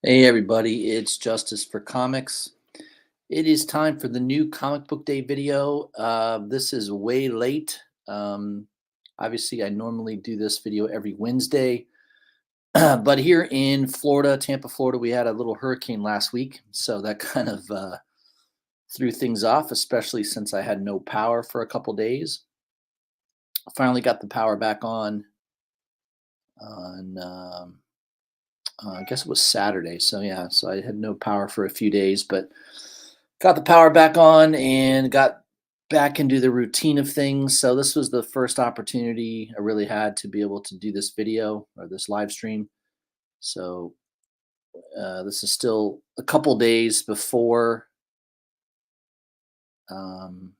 Hey everybody, it's Justice for Comics. It is time for the new comic book day video. This is way late. Um, Obviously, I normally do this video every Wednesday, but here in Florida, Tampa, Florida, we had a little hurricane last week, so that kind of threw things off, especially since I had no power for a couple days. I finally got the power back on I guess it was Saturday. So yeah, so I had no power for a few days, but got the power back on and got back into the routine of things. So this was the first opportunity I really had to be able to do this video or this live stream. So this is still a couple days um,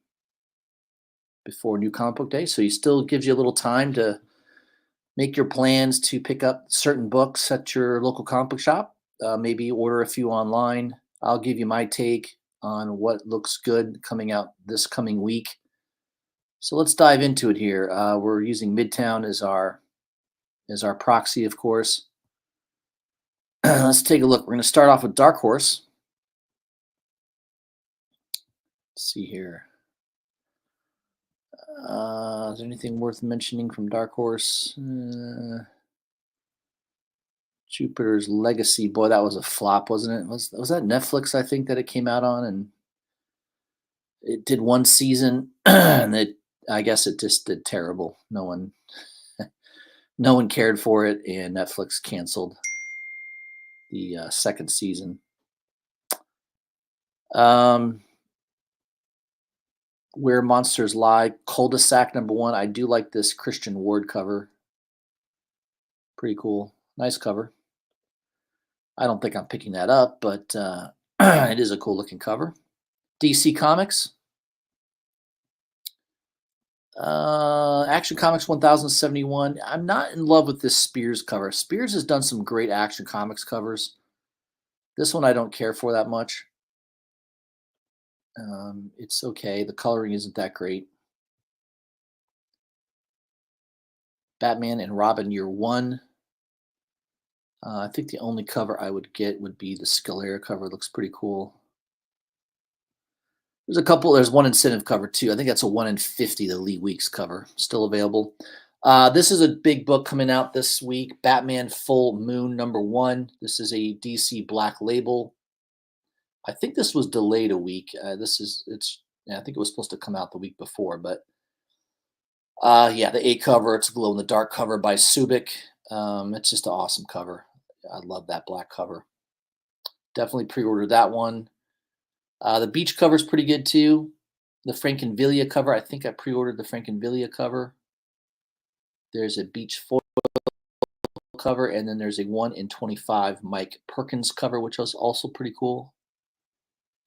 before New Comic Book Day. So he still gives you a little time to make your plans to pick up certain books at your local comic book shop. Maybe order a few online. I'll give you my take on what looks good coming out this coming week. So let's dive into it here. We're using Midtown as our proxy, of course. Let's take a look. We're going to start off with Dark Horse. Let's see here. Is there anything worth mentioning from Dark Horse? Jupiter's Legacy. Boy, that was a flop, wasn't it? Was that Netflix? I think that it came out on, and it did one season, and I guess it just did terrible. No one cared for it, and Netflix canceled the second season. Where Monsters Lie, Cul-de-sac #1. I do like this Christian Ward cover. Pretty cool. Nice cover. I don't think I'm picking that up, but it is a cool looking cover. DC Comics. Action Comics 1071. I'm not in love with this Spears cover. Spears has done some great Action Comics covers. This one I don't care for that much. It's okay. The coloring isn't that great. Batman and Robin Year One. I think the only cover I would get would be the Scalera cover. It looks pretty cool. There's one incentive cover too. I think that's a 1 in 50, the Lee Weeks cover, still available. This is a big book coming out this week, Batman Full Moon #1. This is a DC Black Label. I think this was delayed a week. I think it was supposed to come out the week before, but yeah, the A cover, it's a glow in the dark cover by Subic. It's just an awesome cover. I love that black cover. Definitely pre-ordered that one. The beach cover is pretty good too. The Frankenvillia cover, I think I pre-ordered the Frankenvillia cover. There's a beach foil cover, and then there's a 1 in 25 Mike Perkins cover, which was also pretty cool.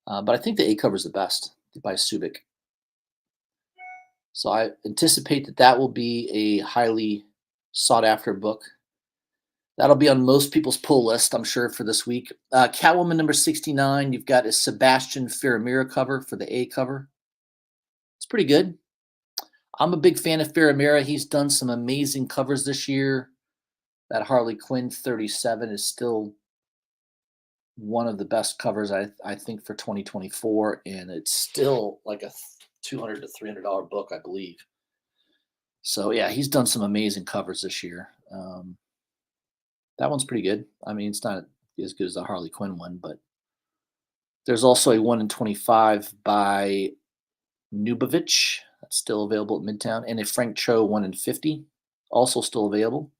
But I think the A cover is the best by Subic. So I anticipate that will be a highly sought after book. That'll be on most people's pull list, I'm sure, for this week. Catwoman #69. You've got a Sebastian Ferramira cover for the A cover. It's pretty good. I'm a big fan of Ferramira. He's done some amazing covers this year. That Harley Quinn 37 is still one of the best covers I think for 2024, and it's still like a $200 to $300 book, I believe. So yeah, he's done some amazing covers this year. That one's pretty good. I mean, it's not as good as the Harley Quinn one, but there's also a 1 in 25 by Nubovich that's still available at Midtown, and a Frank Cho 1 in 50 also still available.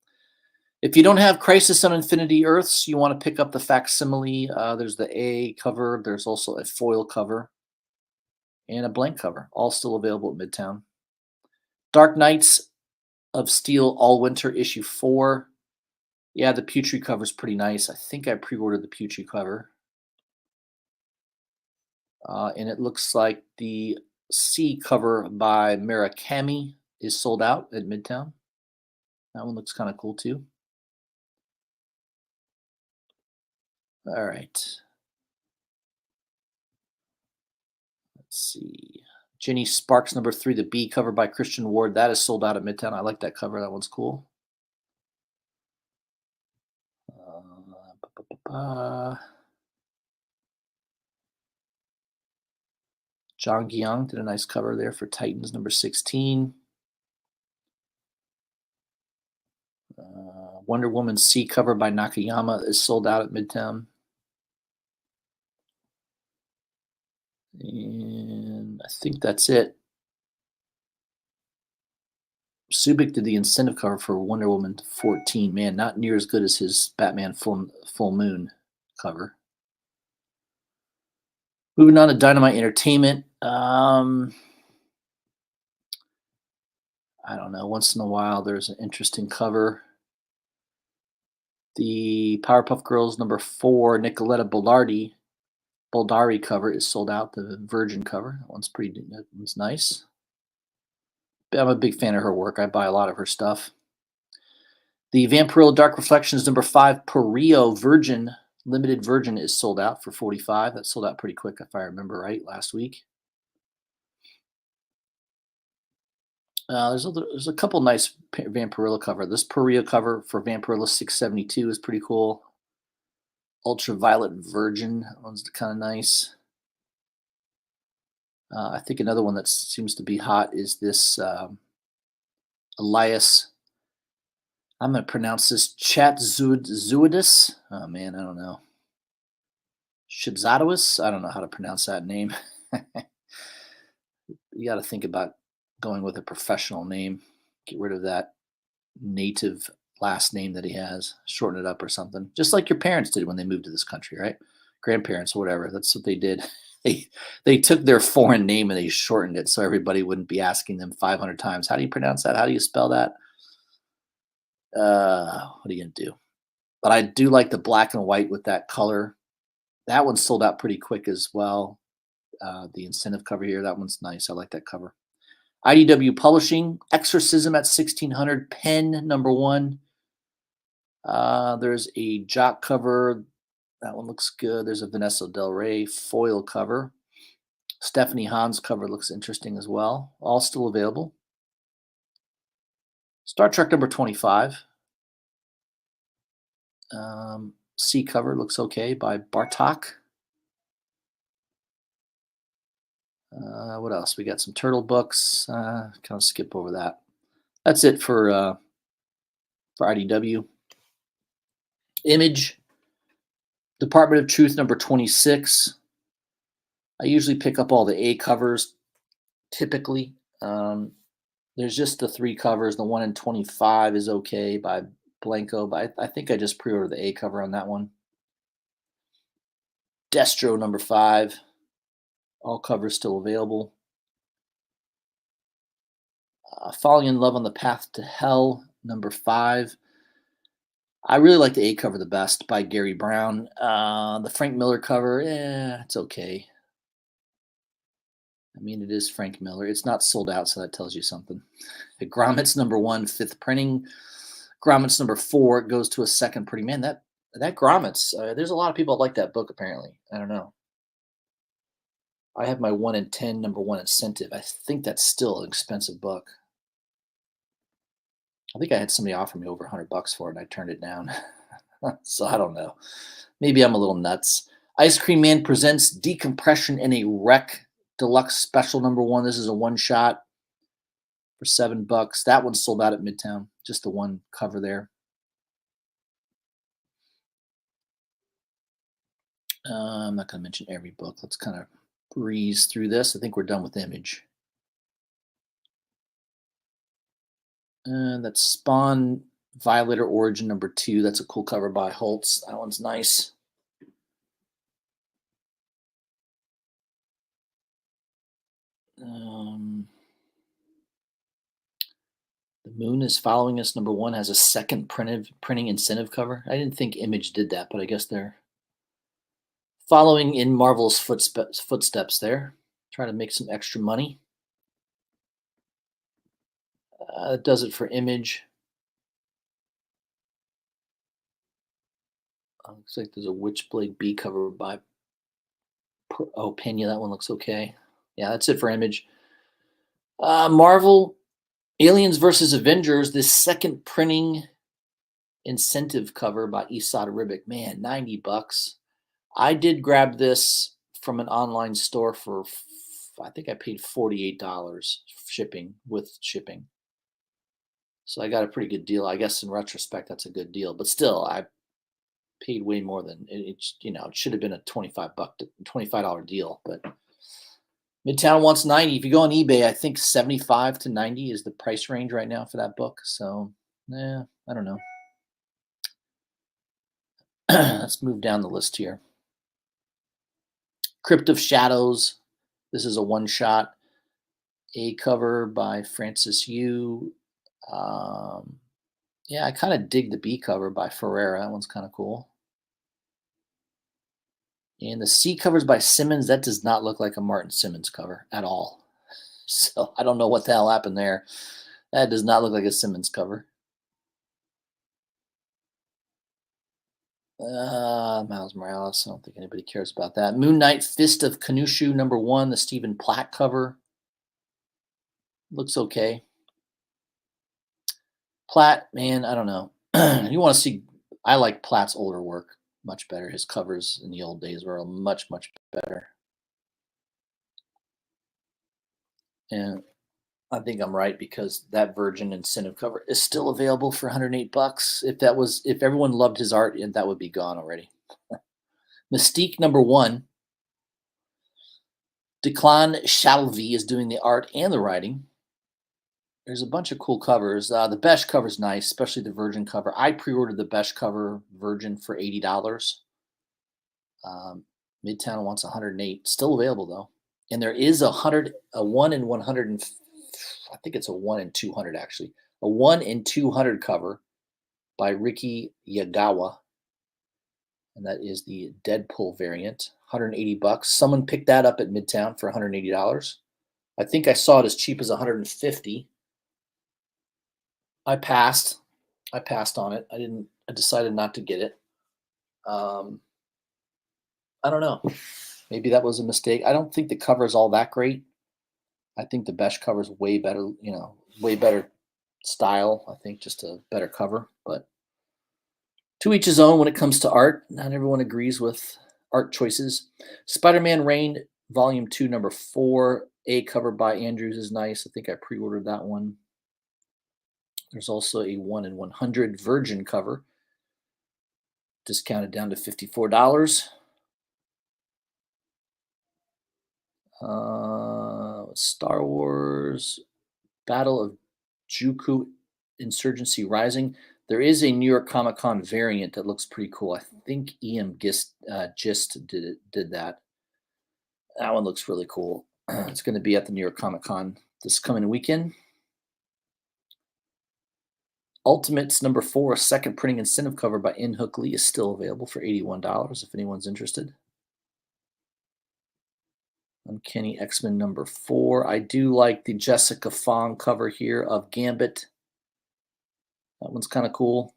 If you don't have Crisis on Infinity Earths, you want to pick up the facsimile. There's the A cover. There's also a foil cover and a blank cover, all still available at Midtown. Dark Knights of Steel All Winter issue 4. Yeah, the Putri cover is pretty nice. I think I pre-ordered the Putri cover. And it looks like the C cover by Murakami is sold out at Midtown. That one looks kind of cool too. All right. Let's see. Jenny Sparks #3, the B cover by Christian Ward. That is sold out at Midtown. I like that cover. That one's cool. John Guillaume did a nice cover there for Titans number 16. Wonder Woman C cover by Nakayama is sold out at Midtown. And I think that's it. Subic did the incentive cover for Wonder Woman 14. Man, not near as good as his Batman Full Moon cover. Moving on to Dynamite Entertainment. I don't know. Once in a while, there's an interesting cover. The Powerpuff Girls number 4, Nicoletta Boldari cover is sold out. The Virgin cover. That one's nice. I'm a big fan of her work. I buy a lot of her stuff. The Vampirilla Dark Reflections number 5, Perio Virgin, limited Virgin is sold out for $45. That sold out pretty quick, if I remember right, last week. There's a couple nice Vampirilla cover. This Perio cover for Vampirilla 672 is pretty cool. Ultraviolet Virgin, that one's kind of nice. I think another one that seems to be hot is this Elias. I'm going to pronounce this Chatzuidis. Oh, man, I don't know. Shadzadowis? I don't know how to pronounce that name. You got to think about going with a professional name. Get rid of that native last name that he has. Shorten it up or something. Just like your parents did when they moved to this country, right? Grandparents or whatever. That's what they did. They took their foreign name and they shortened it so everybody wouldn't be asking them 500 times, how do you pronounce that? How do you spell that? What are you going to do? But I do like the black and white with that color. That one sold out pretty quick as well. The incentive cover here, that one's nice. I like that cover. IDW Publishing, Exorcism at 1600, Pen number 1. There's a Jock cover. That one looks good. There's a Vanessa Del Rey foil cover. Stephanie Hahn's cover looks interesting as well. All still available. Star Trek number 25. C cover looks okay by Bartok. What else? We got some Turtle books. Kind of skip over that. That's it for IDW. Image. Department of Truth number 26. I usually pick up all the A covers, typically. There's just the 3 covers. The one in 25 is okay by Blanco, but I think I just pre-ordered the A cover on that one. Destro number 5. All covers still available. Falling in Love on the Path to Hell number 5. I really like the A cover the best by Gary Brown. The Frank Miller cover, it's okay. I mean, it is Frank Miller. It's not sold out, so that tells you something. Grommets number 1, 5th printing. Grommets number 4 goes to a 2nd printing. Man, that Grommets, there's a lot of people that like that book, apparently. I don't know. I have my 1 in 10 number 1 incentive. I think that's still an expensive book. I think I had somebody offer me over $100 for it, and I turned it down. So I don't know. Maybe I'm a little nuts. Ice Cream Man presents Decompression in a Wreck Deluxe Special number 1. This is a one-shot for $7. That one's sold out at Midtown. Just the one cover there. I'm not going to mention every book. Let's kind of breeze through this. I think we're done with Image. That's Spawn Violator Origin number 2. That's a cool cover by Holtz. That one's nice. The Moon is Following Us number 1 has a 2nd printing incentive cover. I didn't think Image did that, but I guess they're following in Marvel's footsteps there. Trying to make some extra money. That does it for Image. Looks like there's a Witchblade B cover by Pena. That one looks okay. Yeah, that's it for Image. Marvel, Aliens versus Avengers, this 2nd printing Incentive cover by Esad Ribic. Man, $90. I did grab this from an online store for, I think I paid $48 shipping with shipping. So I got a pretty good deal. I guess in retrospect, that's a good deal. But still, I paid way more than it's. It should have been a $25 deal. But Midtown wants 90. If you go on eBay, I think 75 to 90 is the price range right now for that book. So, I don't know. Let's move down the list here. Crypt of Shadows. This is a one-shot. A cover by Francis Yu. Yeah, I kind of dig the B cover by Ferreira. That one's kind of cool. And the C covers by Simmons. That does not look like a Martin Simmons cover at all. So I don't know what the hell happened there. That does not look like a Simmons cover. Miles Morales. I don't think anybody cares about that. Moon Knight Fist of Kanushu #1, the Stephen Platt cover. Looks okay. Platt, man, I don't know. You want to see? I like Platt's older work much better. His covers in the old days were much, much better. And I think I'm right because that Virgin incentive cover is still available for $108. If everyone loved his art, that would be gone already. Mystique #1. Declan Shalvey is doing the art and the writing. There's a bunch of cool covers. The Besh cover's nice, especially the Virgin cover. I pre-ordered the Besh cover Virgin for $80. Midtown wants 108. Still available though. And there is a 1 in 100, and I think it's a 1 in 200 actually. A 1 in 200 cover by Ricky Yagawa. And that is the Deadpool variant. $180. Someone picked that up at Midtown for $180. I think I saw it as cheap as $150. I passed on it. I decided not to get it. I don't know. Maybe that was a mistake. I don't think the cover is all that great. I think the Besh cover is way better, way better style. I think just a better cover, but to each his own when it comes to art. Not everyone agrees with art choices. Spider-Man Reign Volume 2, #4. A cover by Andrews is nice. I think I pre-ordered that one. There's also a 1 in 100 Virgin cover, discounted down to $54. Star Wars Battle of Jakku Insurgency Rising. There is a New York Comic Con variant that looks pretty cool. I think EM Gist did that. That one looks really cool. It's going to be at the New York Comic Con this coming weekend. Ultimates #4, second printing incentive cover by In Hook Lee is still available for $81 if anyone's interested. Uncanny X-Men #4. I do like the Jessica Fong cover here of Gambit. That one's kind of cool.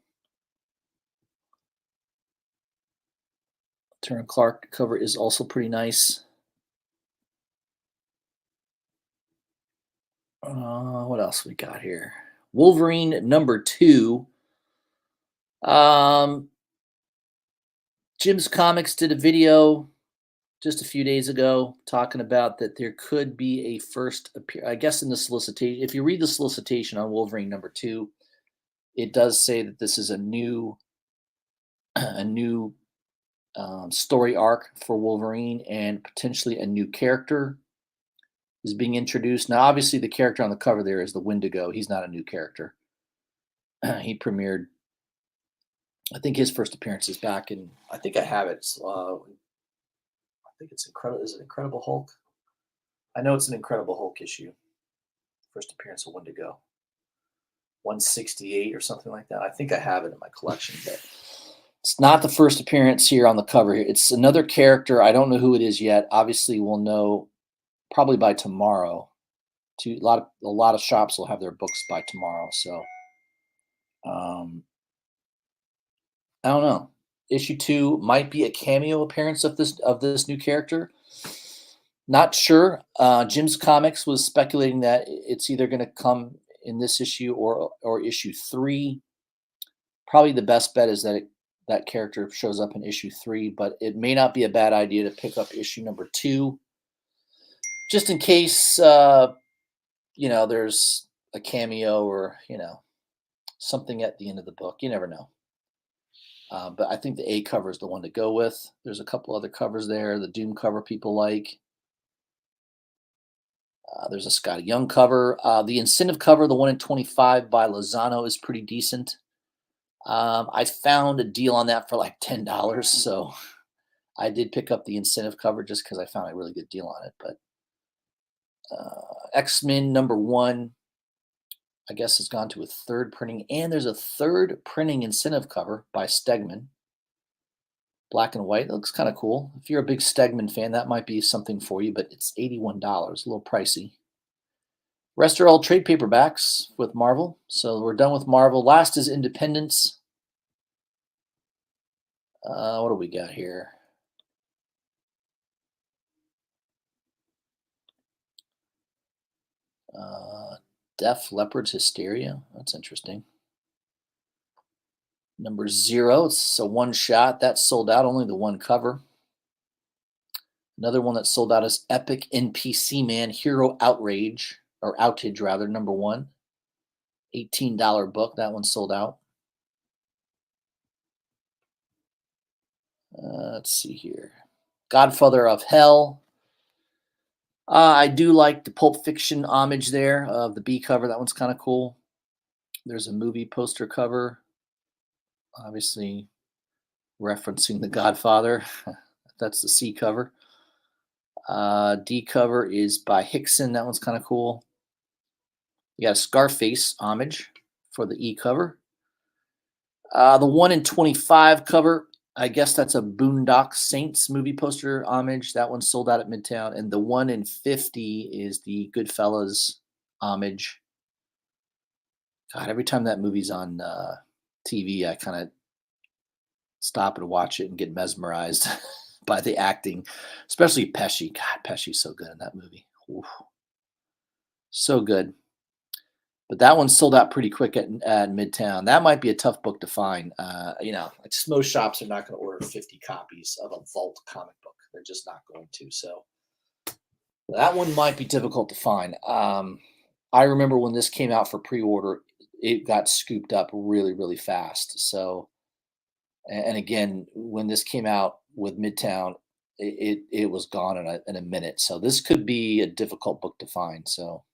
Turner Clark cover is also pretty nice. What else we got here? Wolverine #2. Jim's Comics did a video just a few days ago talking about that there could be a first I guess in the solicitation. If you read the solicitation on Wolverine #2, it does say that this is a new story arc for Wolverine, and potentially a new character is being introduced. Now, obviously, the character on the cover there is the Wendigo. He's not a new character. He premiered, I think his first appearance is back in, I think I have it. I think it's Incredible. Is it Incredible Hulk? I know it's an Incredible Hulk issue. First appearance of Wendigo. 168 or something like that. I think I have it in my collection, but it's not the first appearance here on the cover here. It's another character. I don't know who it is yet. Obviously, we'll know probably by tomorrow. A lot of shops will have their books by tomorrow. So, I don't know. Issue 2 might be a cameo appearance of this new character. Not sure. Jim's Comics was speculating that it's either going to come in this issue or issue 3. Probably the best bet is that that character shows up in issue 3, but it may not be a bad idea to pick up issue number 2 just in case there's a cameo or something at the end of the book. You never know. But I think the A cover is the one to go with. There's a couple other covers there. The Doom cover people like. There's a Scotty Young cover. The incentive cover, the one in 25 by Lozano, is pretty decent. I found a deal on that for like $10, so I did pick up the incentive cover just because I found a really good deal on it. But X-Men #1, I guess, has gone to a third printing, and there's a third printing incentive cover by Stegman. Black and white. It looks kind of cool. If you're a big Stegman fan, that might be something for you, but it's $81, a little pricey. Rest are all trade paperbacks with Marvel. So we're done with Marvel. Last is Independence. What do we got here? Def Leppard's Hysteria. That's interesting. Number 0. It's a one shot. That sold out. Only the one cover. Another one that sold out is Epic NPC Man Hero Outrage, or Outage rather, #1. $18 book. That one sold out. Let's see here. Godfather of Hell. I do like the Pulp Fiction homage there of the B cover. That one's kind of cool. There's a movie poster cover, obviously referencing The Godfather. That's the C cover. D cover is by Hickson. That one's kind of cool. You got a Scarface homage for the E cover. The one in 25 cover, I guess that's a Boondock Saints movie poster homage. That one sold out at Midtown. And the one in 50 is the Goodfellas homage. God, every time that movie's on TV, I kind of stop and watch it and get mesmerized by the acting, especially Pesci. God, Pesci's so good in that movie. Oof. So good. But that one sold out pretty quick at Midtown. That might be a tough book to find. Like most shops are not going to order 50 copies of a Vault comic book. They're just not going to. So that one might be difficult to find. I remember when this came out for pre-order, it got scooped up really, really fast. So, and again, when this came out with Midtown, it was gone in a minute. So this could be a difficult book to find. So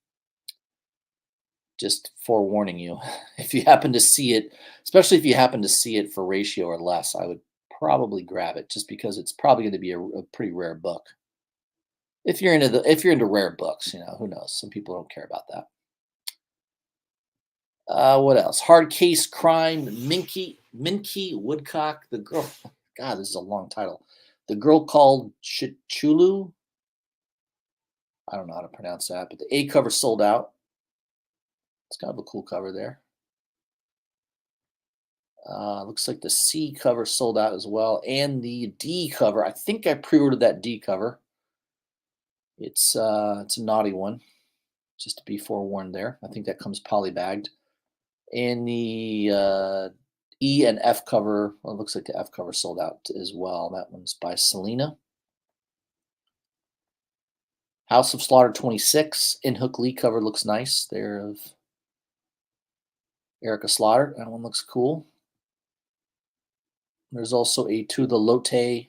just forewarning you, if you happen to see it, especially if you happen to see it for ratio or less, I would probably grab it just because it's probably going to be a pretty rare book. If you're into rare books, who knows? Some people don't care about that. What else? Hard Case Crime, Minky Woodcock, the girl. God, this is a long title. The Girl Called Chichulu. I don't know how to pronounce that, but the A cover sold out. It's kind of a cool cover there. Looks like the C cover sold out as well, and the D cover. I think I pre-ordered that D cover. It's a naughty one, just to be forewarned there. I think that comes polybagged. And the E and F cover, well, it looks like the F cover sold out as well. That one's by Selena. House of Slaughter 26. In Hook Lee cover looks nice. There of Erica Slaughter. That one looks cool. There's also a To the Lotte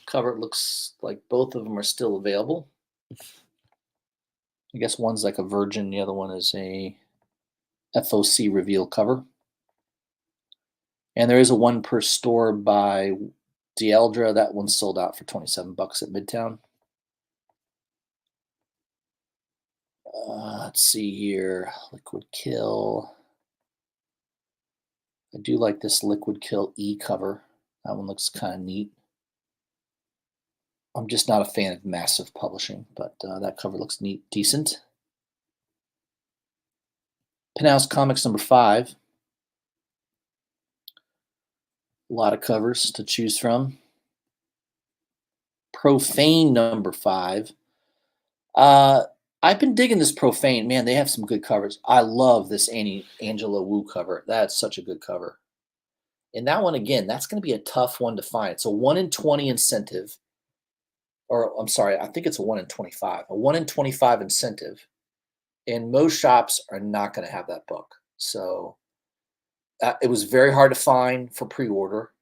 cover. It looks like both of them are still available. I guess one's like a Virgin. The other one is a FOC reveal cover. And there is a one per store by Dieldra. That one sold out for $27 at Midtown. Let's see here. Liquid Kill. I do like this Liquid Kill E cover. That one looks kind of neat. I'm just not a fan of Massive Publishing, but that cover looks neat, decent. Penthouse Comics #5. A lot of covers to choose from. Profane #5. I've been digging this Profane. Man, they have some good covers. I love this Angela Wu cover. That's such a good cover. And that one, again, that's going to be a tough one to find. It's a 1 in 20 incentive, or I'm sorry, I think it's a 1 in 25, a 1 in 25 incentive. And most shops are not going to have that book. So it was very hard to find for pre-order.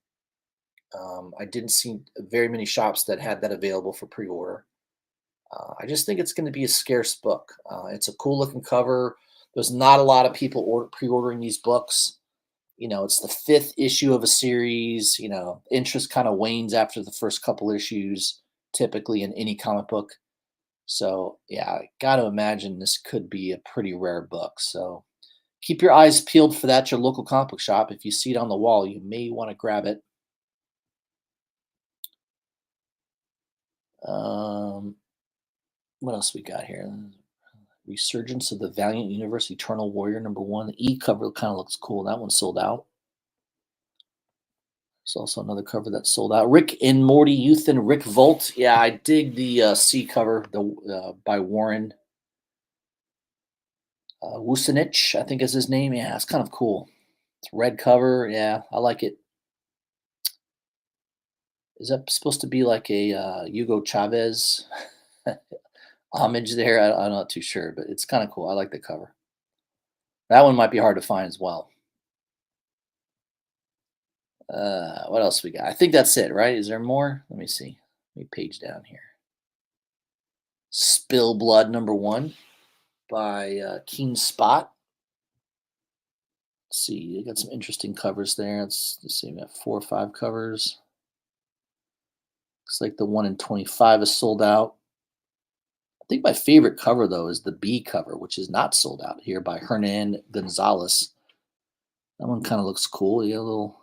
I didn't see very many shops that had that available for pre-order. I just think it's going to be a scarce book. It's a cool looking cover. There's not a lot of people pre-ordering these books. It's the fifth issue of a series. Interest kind of wanes after the first couple issues, typically in any comic book. So yeah, I got to imagine this could be a pretty rare book. So keep your eyes peeled for that at your local comic book shop. If you see it on the wall, you may want to grab it. What else we got here? Resurgence of the Valiant Universe, Eternal Warrior #1. The e-cover kind of looks cool. That one sold out. There's also another cover that sold out. Rick and Morty, Youth and Rick Volt. Yeah, I dig the C cover by Warren Wucinich, I think is his name. Yeah, it's kind of cool. It's red cover. Yeah, I like it. Is that supposed to be like a Hugo Chavez homage there? I'm not too sure, but it's kind of cool. I like the cover. That one might be hard to find as well. What else we got? I think that's it, right? Is there more? Let me see. Let me page down here. Spill Blood #1 by Keen Spot. Let's see. You got some interesting covers there. Let's see. We got 4 or 5 covers. Looks like the 1 in 25 is sold out. I think my favorite cover, though, is the B cover, which is not sold out here by Hernan Gonzalez. That one kind of looks cool. You got a little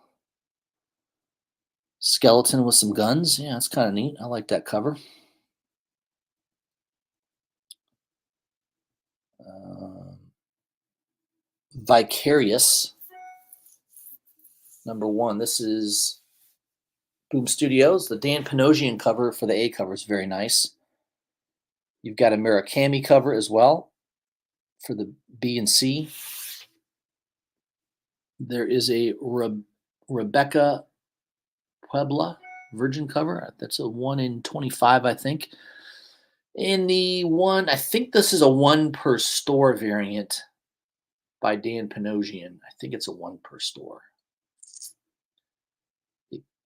skeleton with some guns. Yeah, it's kind of neat. I like that cover. Vicarious #1. This is Boom Studios. The Dan Panosian cover for the A cover is very nice. You've got a Murakami cover as well for the B and C. There is a Rebecca Puebla Virgin cover. That's a 1 in 25, I think. And the one, I think this is a 1 per store variant by Dan Panosian. I think it's a 1 per store.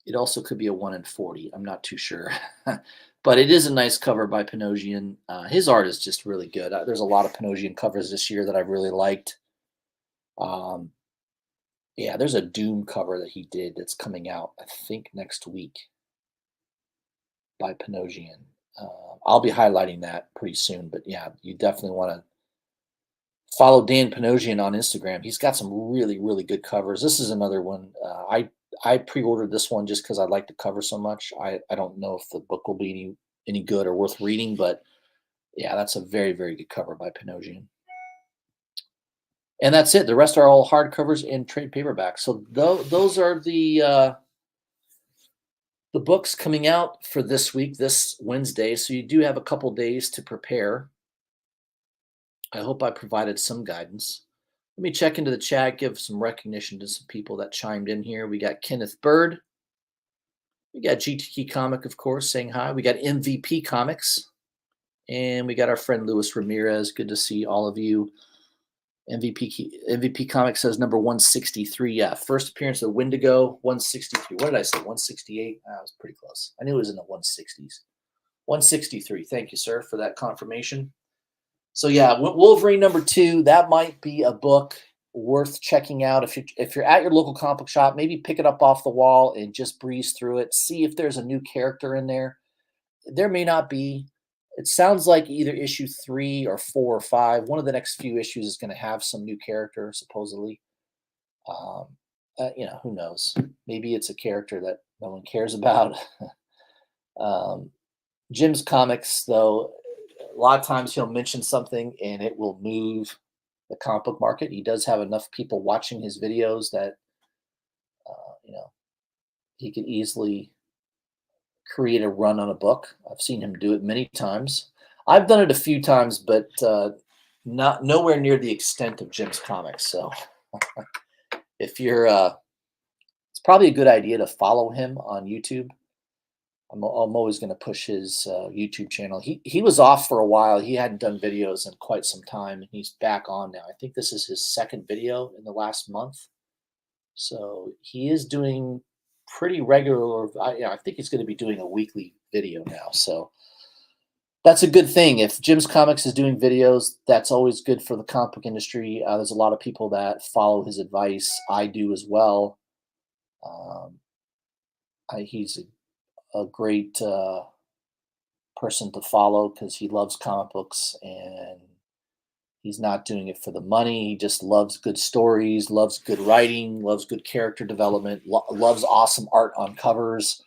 It also could be a 1 in 40. I'm not too sure. But it is a nice cover by Panosian. His art is just really good. There's a lot of Panosian covers this year that I've really liked. Yeah, there's a Doom cover that he did that's coming out, I think, next week by Panosian. I'll be highlighting that pretty soon. But yeah, you definitely want to follow Dan Panosian on Instagram. He's got some really, really good covers. This is another one. I pre-ordered this one just because I like the cover so much. I don't know if the book will be any good or worth reading, but yeah, that's a very, very good cover by Panosian. And that's it. The rest are all hardcovers and trade paperbacks. So those are the books coming out for this week, this Wednesday. So you do have a couple days to prepare. I hope I provided some guidance. Let me check into the chat, give some recognition to some people that chimed in here. We got Kenneth Bird. We got GTK Comic, of course, saying hi. We got MVP Comics. And we got our friend Luis Ramirez. Good to see all of you. MVP Comics says number 163. Yeah, first appearance of Wendigo, 163. What did I say? 168? I was pretty close. I knew it was in the 160s. 163. Thank you, sir, for that confirmation. So yeah, Wolverine #2. That might be a book worth checking out if you're at your local comic book shop. Maybe pick it up off the wall and just breeze through it. See if there's a new character in there. There may not be. It sounds like either issue 3 or 4 or 5. One of the next few issues is going to have some new character, supposedly. Who knows? Maybe it's a character that no one cares about. Jim's Comics, though, a lot of times he'll mention something and it will move the comic book market. He does have enough people watching his videos that, he could easily create a run on a book. I've seen him do it many times. I've done it a few times, but nowhere near the extent of Jim's Comics. So if you're, it's probably a good idea to follow him on YouTube. I'm always going to push his YouTube channel. He was off for a while. He hadn't done videos in quite some time, and he's back on now. I think this is his second video in the last month. So he is doing pretty regular. I think he's going to be doing a weekly video now. So that's a good thing. If Jim's Comics is doing videos, that's always good for the comic book industry. There's a lot of people that follow his advice. I do as well. Um, he's a great person to follow because he loves comic books and he's not doing it for the money. He just loves good stories, loves good writing, loves good character development, loves awesome art on covers.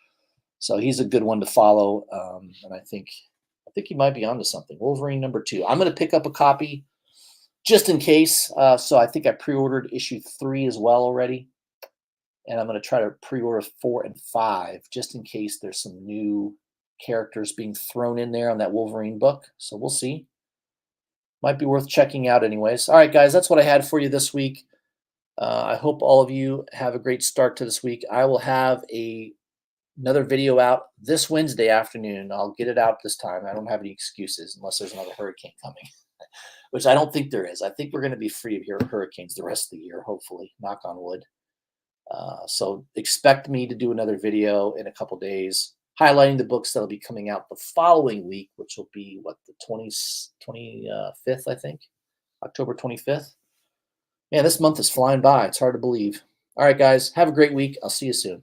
So he's a good one to follow, and I think he might be onto something. Wolverine #2. I'm going to pick up a copy just in case. So I think I pre-ordered issue 3 as well already, and I'm going to try to pre-order 4 and 5 just in case there's some new characters being thrown in there on that Wolverine book. So we'll see. Might be worth checking out anyways. All right, guys, that's what I had for you this week. I hope all of you have a great start to this week. I will have another video out this Wednesday afternoon. I'll get it out this time. I don't have any excuses unless there's another hurricane coming, which I don't think there is. I think we're going to be free of hurricanes the rest of the year, hopefully, knock on wood. So expect me to do another video in a couple days highlighting the books that'll be coming out the following week, which will be what, the 25th, I think, October 25th. Man, this month is flying by. It's hard to believe. All right, guys, have a great week. I'll see you soon.